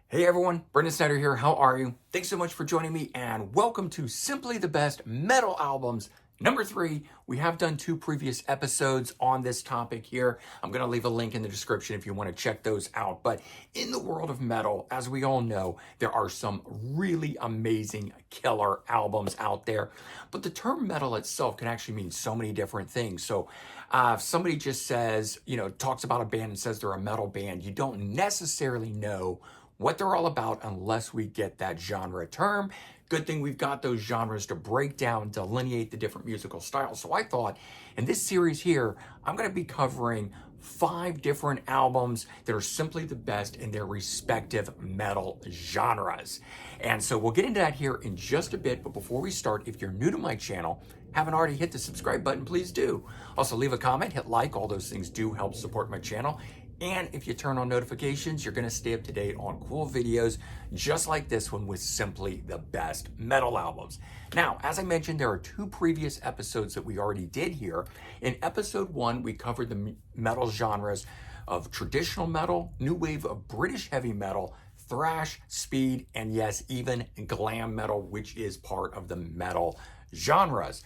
Hey everyone, Brendan Snyder here. How are you? Thanks so much for joining me and welcome to Simply the Best Metal Albums number 3. We have done 2 previous episodes on this topic here. I'm going to leave a link in the description if you want to check those out. But in the world of metal, as we all know, there are some really amazing killer albums out there. But the term metal itself can actually mean so many different things. So if somebody just says, talks about a band and says they're a metal band, you don't necessarily know what they're all about unless we get that genre term. Good thing we've got those genres to break down, delineate the different musical styles. So I thought in this series here, I'm going to be covering 5 different albums that are simply the best in their respective metal genres. And so we'll get into that here in just a bit. But before we start, if you're new to my channel, haven't already hit the subscribe button, please do. Also leave a comment, hit like, all those things do help support my channel. And if you turn on notifications, you're going to stay up to date on cool videos just like this one with simply the best metal albums. Now, as I mentioned, there are 2 previous episodes that we already did here. In episode 1, we covered the metal genres of traditional metal, new wave of British heavy metal, thrash, speed, and yes, even glam metal, which is part of the metal genres.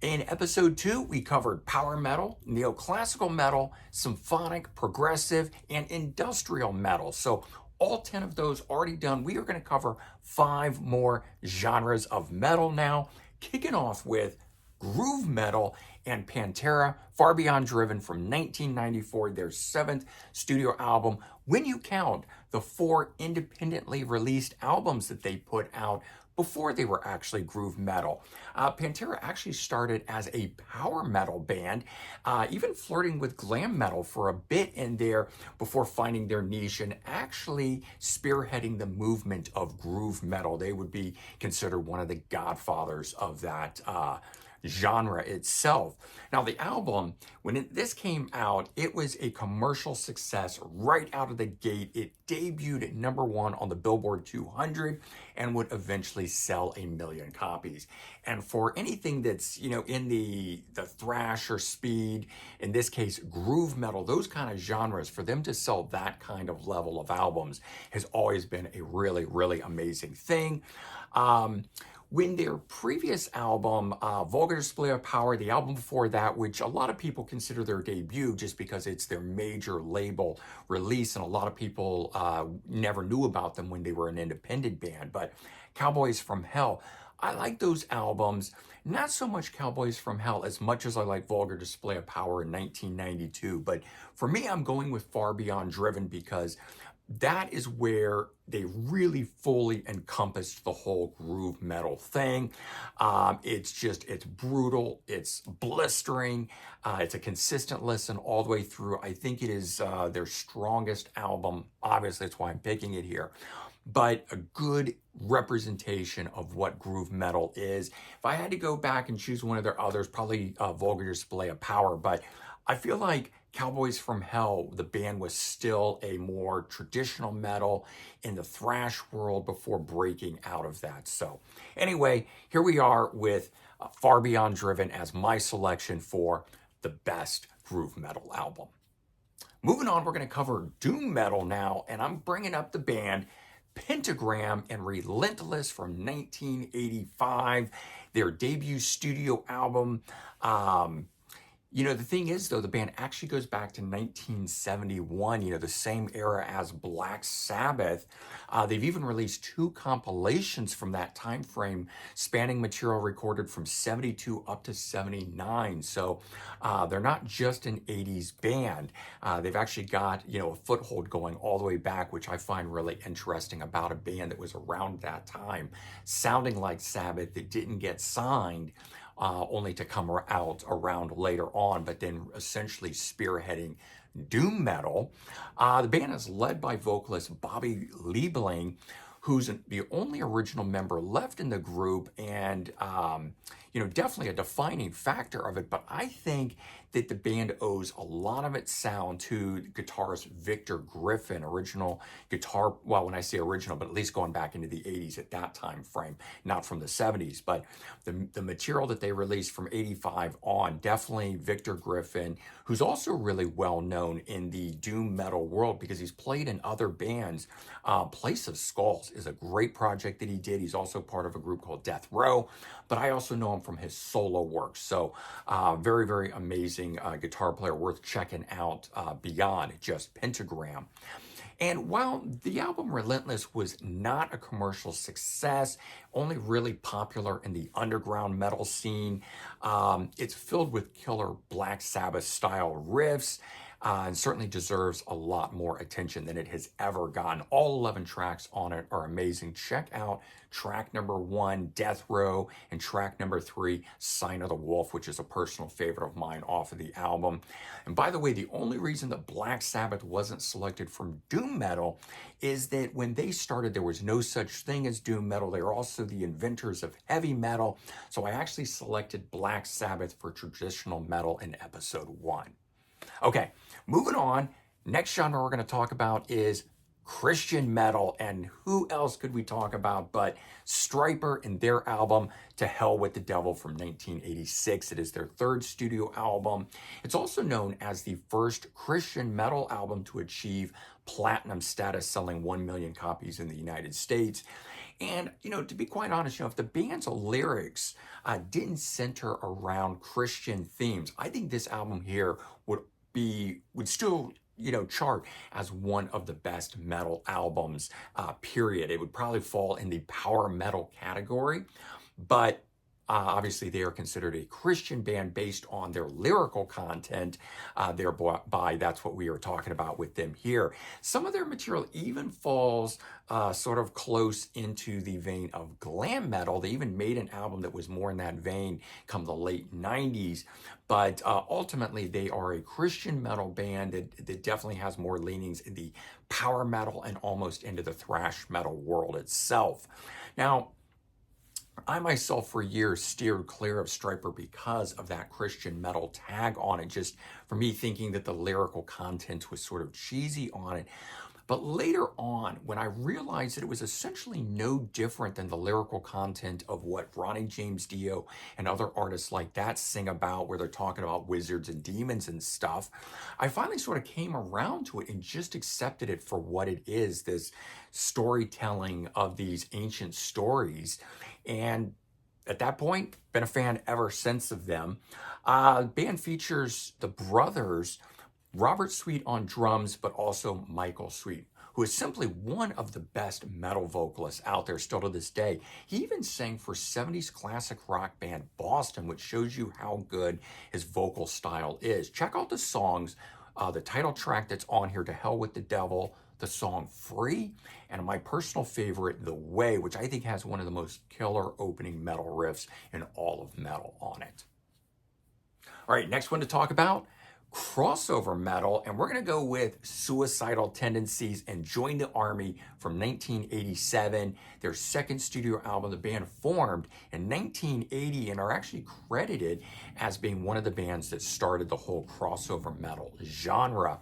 In episode 2, we covered power metal, neoclassical metal, symphonic, progressive, and industrial metal. So all 10 of those already done. We are going to cover 5 more genres of metal now, kicking off with groove metal and Pantera, Far Beyond Driven from 1994, their 7th studio album. When you count the 4 independently released albums that they put out before they were actually groove metal. Pantera actually started as a power metal band, even flirting with glam metal for a bit in there before finding their niche and actually spearheading the movement of groove metal. They would be considered one of the godfathers of that genre itself. Now the album, when this came out, it was a commercial success right out of the gate. It debuted at number 1 on the Billboard 200 and would eventually sell 1 million copies. And for anything that's, in the thrash or speed, in this case, groove metal, those kind of genres, for them to sell that kind of level of albums has always been a really, really amazing thing. When their previous album, Vulgar Display of Power, the album before that, which a lot of people consider their debut just because it's their major label release, and a lot of people never knew about them when they were an independent band, but Cowboys from Hell, I like those albums. Not so much Cowboys from Hell as much as I like Vulgar Display of Power in 1992, but for me, I'm going with Far Beyond Driven because that is where they really fully encompassed the whole groove metal thing. It's brutal, it's blistering, it's a consistent listen all the way through. I think it is their strongest album. Obviously, that's why I'm picking it here. But a good representation of what groove metal is. If I had to go back and choose one of their others, probably Vulgar Display of Power, but I feel like Cowboys from Hell, the band was still a more traditional metal in the thrash world before breaking out of that. So anyway, here we are with Far Beyond Driven as my selection for the best groove metal album. Moving on, we're going to cover doom metal now, and I'm bringing up the band Pentagram and Relentless from 1985, their debut studio album. The thing is, though, the band actually goes back to 1971, the same era as Black Sabbath. They've even released 2 compilations from that time frame, spanning material recorded from 72 up to 79. So they're not just an 80s band. They've actually got, a foothold going all the way back, which I find really interesting about a band that was around that time, sounding like Sabbath, that didn't get signed, only to come out around later on, but then essentially spearheading doom metal. The band is led by vocalist Bobby Liebling, who's the only original member left in the group. And, definitely a defining factor of it. But I think that the band owes a lot of its sound to guitarist Victor Griffin, original guitar. Well, when I say original, but at least going back into the 80s at that time frame, not from the 70s. But the material that they released from 85 on, definitely Victor Griffin, who's also really well known in the doom metal world because he's played in other bands. Place of Skulls is a great project that he did. He's also part of a group called Death Row, but I also know him from his solo work. So very, very amazing guitar player, worth checking out beyond just Pentagram. And while the album Relentless was not a commercial success, only really popular in the underground metal scene, it's filled with killer Black Sabbath style riffs. And certainly deserves a lot more attention than it has ever gotten. All 11 tracks on it are amazing. Check out track number 1, Death Row, and track number 3, Sign of the Wolf, which is a personal favorite of mine off of the album. And by the way, the only reason that Black Sabbath wasn't selected from doom metal is that when they started, there was no such thing as doom metal. They were also the inventors of heavy metal. So I actually selected Black Sabbath for traditional metal in episode 1. Okay, moving on. Next genre we're going to talk about is Christian metal. And who else could we talk about but Stryper and their album To Hell with the Devil from 1986. It is their 3rd studio album. It's also known as the first Christian metal album to achieve platinum status, selling 1 million copies in the United States. And, to be quite honest, if the band's lyrics didn't center around Christian themes, I think this album here would still chart as one of the best metal albums, period. It would probably fall in the power metal category, but obviously they are considered a Christian band based on their lyrical content, thereby that's what we are talking about with them here. Some of their material even falls sort of close into the vein of glam metal. They even made an album that was more in that vein come the late 90s, but ultimately they are a Christian metal band that definitely has more leanings in the power metal and almost into the thrash metal world itself. Now, I myself for years steered clear of Stryper because of that Christian metal tag on it, just for me thinking that the lyrical content was sort of cheesy on it. But later on, when I realized that it was essentially no different than the lyrical content of what Ronnie James Dio and other artists like that sing about, where they're talking about wizards and demons and stuff, I finally sort of came around to it and just accepted it for what it is, this storytelling of these ancient stories. And at that point, been a fan ever since of them. Band features the brothers Robert Sweet on drums, but also Michael Sweet, who is simply one of the best metal vocalists out there still to this day. He even sang for 70s classic rock band Boston, which shows you how good his vocal style is. Check out the songs, the title track that's on here, To Hell with the Devil, the song Free, and my personal favorite, The Way, which I think has one of the most killer opening metal riffs in all of metal on it. All right, next one to talk about, crossover metal, and we're going to go with Suicidal Tendencies and Join the Army from 1987, their 2nd studio album. The band formed in 1980 and are actually credited as being one of the bands that started the whole crossover metal genre.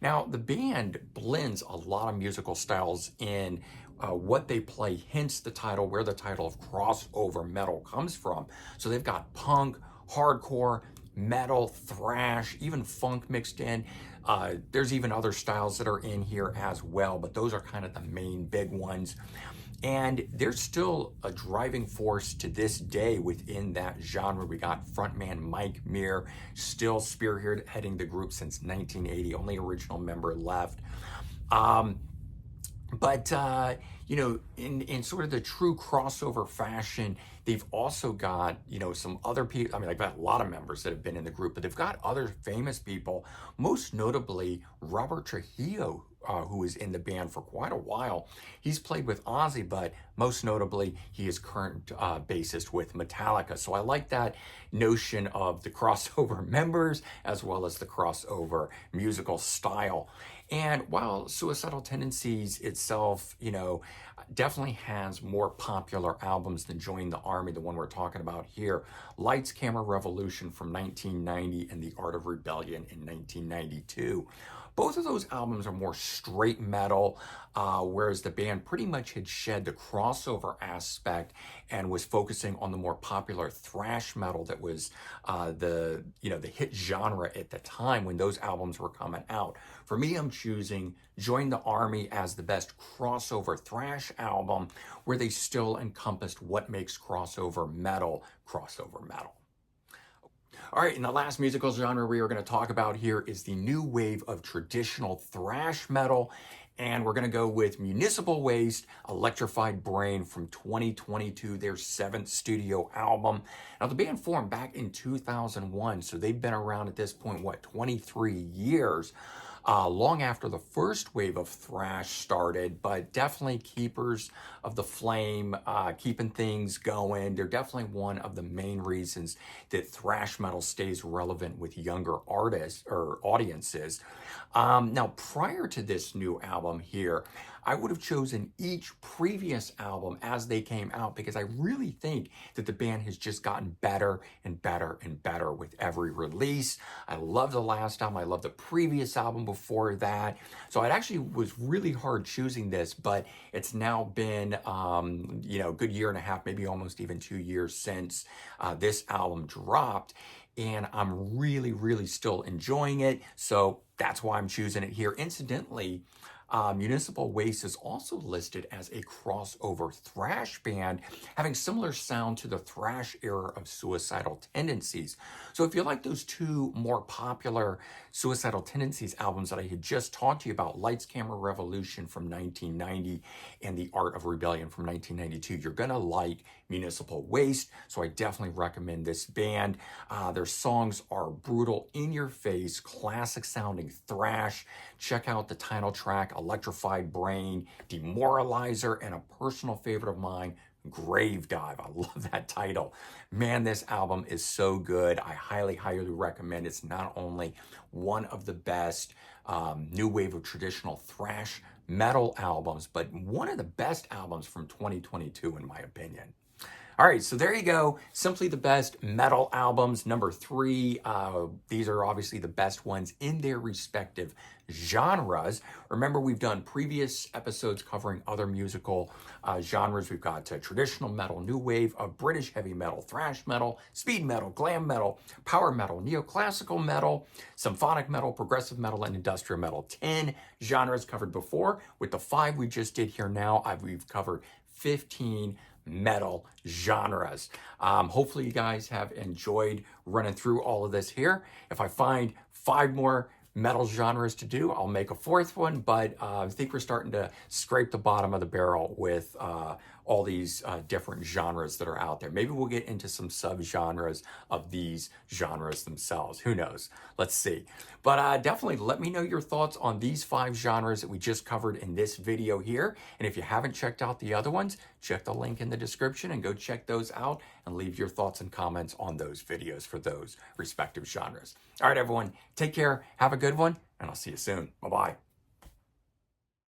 Now, the band blends a lot of musical styles in what they play, hence the title, where the title of crossover metal comes from. So they've got punk, hardcore, metal, thrash, even funk mixed in. There's even other styles that are in here as well, but those are kind of the main big ones. And they're still a driving force to this day within that genre. We got frontman Mike Muir, still spearheading the group since 1980, only original member left. But in sort of the true crossover fashion, they've also got, some other people. I mean, they've got a lot of members that have been in the group, but they've got other famous people, most notably Robert Trujillo, who is in the band for quite a while. He's played with Ozzy, but most notably, he is current bassist with Metallica. So I like that notion of the crossover members as well as the crossover musical style. And while Suicidal Tendencies itself, definitely has more popular albums than Join the Army, the one we're talking about here, Lights, Camera, Revolution from 1990 and The Art of Rebellion in 1992. Both of those albums are more straight metal, whereas the band pretty much had shed the crossover aspect and was focusing on the more popular thrash metal that was the hit genre at the time when those albums were coming out. For me, I'm choosing Join the Army as the best crossover thrash album, where they still encompassed what makes crossover metal. All right, and the last musical genre we are going to talk about here is the new wave of traditional thrash metal. And we're going to go with Municipal Waste, Electrified Brain from 2022, their seventh studio album. Now, the band formed back in 2001, so they've been around at this point, 23 years. Long after the first wave of thrash started, but definitely keepers of the flame, keeping things going. They're definitely one of the main reasons that thrash metal stays relevant with younger artists or audiences. Now, prior to this new album here, I would have chosen each previous album as they came out because I really think that the band has just gotten better and better and better with every release. I love the last album. I love the previous album before that. So it actually was really hard choosing this, but it's now been, a good year and a half, maybe almost even 2 years since this album dropped. And I'm really, really still enjoying it. So that's why I'm choosing it here. Incidentally, Municipal Waste is also listed as a crossover thrash band, having similar sound to the thrash era of Suicidal Tendencies. So if you like those two more popular Suicidal Tendencies albums that I had just talked to you about, Lights, Camera, Revolution from 1990 and The Art of Rebellion from 1992, you're going to like Municipal Waste. So I definitely recommend this band. Their songs are brutal, in your face, classic sounding thrash. Check out the title track, Electrified Brain, Demoralizer, and a personal favorite of mine, Grave Dive. I love that title. Man, this album is so good. I highly, highly recommend. It's not only one of the best new wave of traditional thrash metal albums, but one of the best albums from 2022, in my opinion. All right, so there you go. Simply the best metal albums. Number 3, these are obviously the best ones in their respective genres. Remember, we've done previous episodes covering other musical genres. We've got traditional metal, new wave, British heavy metal, thrash metal, speed metal, glam metal, power metal, neoclassical metal, symphonic metal, progressive metal, and industrial metal. 10 genres covered before. With the 5 we just did here now, we've covered 15 metal genres. Hopefully you guys have enjoyed running through all of this here. If I find 5 more metal genres to do, I'll make a 4th one, but I think we're starting to scrape the bottom of the barrel with all these different genres that are out there. Maybe we'll get into some subgenres of these genres themselves. Who knows? Let's see. But definitely let me know your thoughts on these 5 genres that we just covered in this video here. And if you haven't checked out the other ones, check the link in the description and go check those out and leave your thoughts and comments on those videos for those respective genres. All right, everyone, take care. Have a good one, and I'll see you soon. Bye-bye.